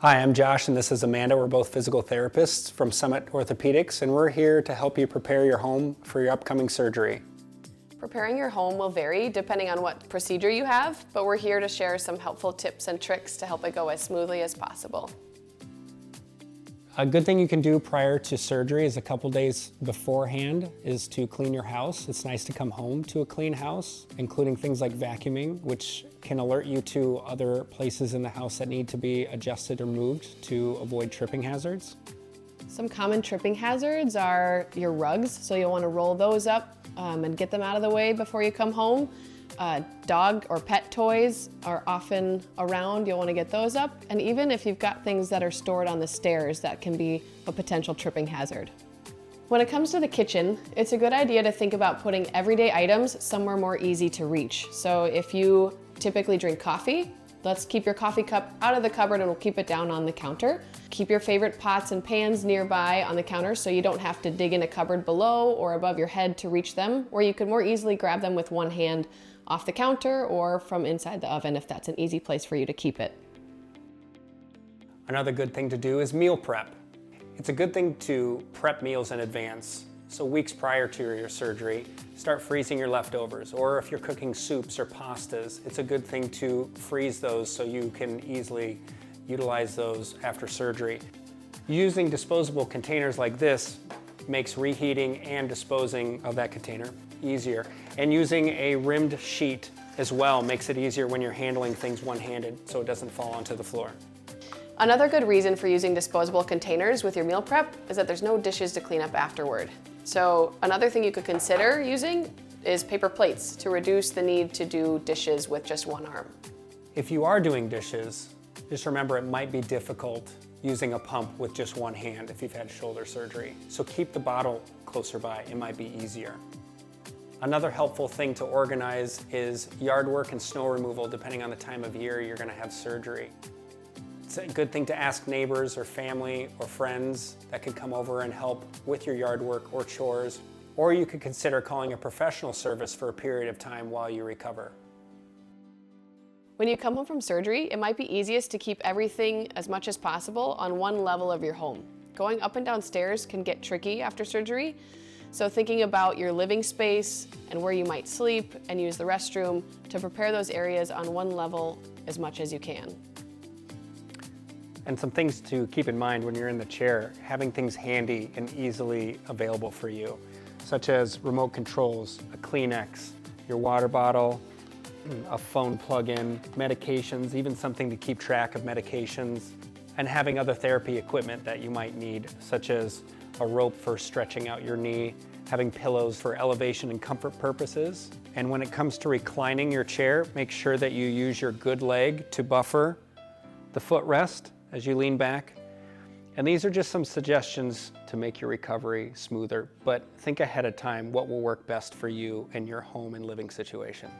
Hi, I'm Josh and this is Amanda. We're both physical therapists from Summit Orthopedics, and we're here to help you prepare your home for your upcoming surgery. Preparing your home will vary depending on what procedure you have, but we're here to share some helpful tips and tricks to help it go as smoothly as possible. A good thing you can do prior to surgery is a couple days beforehand is to clean your house. It's nice to come home to a clean house, including things like vacuuming, which can alert you to other places in the house that need to be adjusted or moved to avoid tripping hazards. Some common tripping hazards are your rugs, so you'll want to roll those up and get them out of the way before you come home. Dog or pet toys are often around, you'll want to get those up. And even if you've got things that are stored on the stairs, that can be a potential tripping hazard. When it comes to the kitchen, it's a good idea to think about putting everyday items somewhere more easy to reach. So if you typically drink coffee, let's keep your coffee cup out of the cupboard and we'll keep it down on the counter. Keep your favorite pots and pans nearby on the counter so you don't have to dig in a cupboard below or above your head to reach them, or you can more easily grab them with one hand off the counter or from inside the oven if that's an easy place for you to keep it. Another good thing to do is meal prep. It's a good thing to prep meals in advance. So weeks prior to your surgery, start freezing your leftovers. Or if you're cooking soups or pastas, it's a good thing to freeze those so you can easily utilize those after surgery. Using disposable containers like this makes reheating and disposing of that container easier. And using a rimmed sheet as well makes it easier when you're handling things one-handed so it doesn't fall onto the floor. Another good reason for using disposable containers with your meal prep is that there's no dishes to clean up afterward. So another thing you could consider using is paper plates to reduce the need to do dishes with just one arm. If you are doing dishes, just remember it might be difficult using a pump with just one hand if you've had shoulder surgery. So keep the bottle closer by, it might be easier. Another helpful thing to organize is yard work and snow removal depending on the time of year you're going to have surgery. It's a good thing to ask neighbors or family or friends that can come over and help with your yard work or chores, or you could consider calling a professional service for a period of time while you recover. When you come home from surgery, it might be easiest to keep everything as much as possible on one level of your home. Going up and down stairs can get tricky after surgery, so thinking about your living space and where you might sleep and use the restroom to prepare those areas on one level as much as you can. And some things to keep in mind when you're in the chair, having things handy and easily available for you, such as remote controls, a Kleenex, your water bottle, a phone plug-in, medications, even something to keep track of medications, and having other therapy equipment that you might need, such as a rope for stretching out your knee, having pillows for elevation and comfort purposes. And when it comes to reclining your chair, make sure that you use your good leg to buffer the footrest as you lean back. And these are just some suggestions to make your recovery smoother, but think ahead of time what will work best for you and your home and living situation.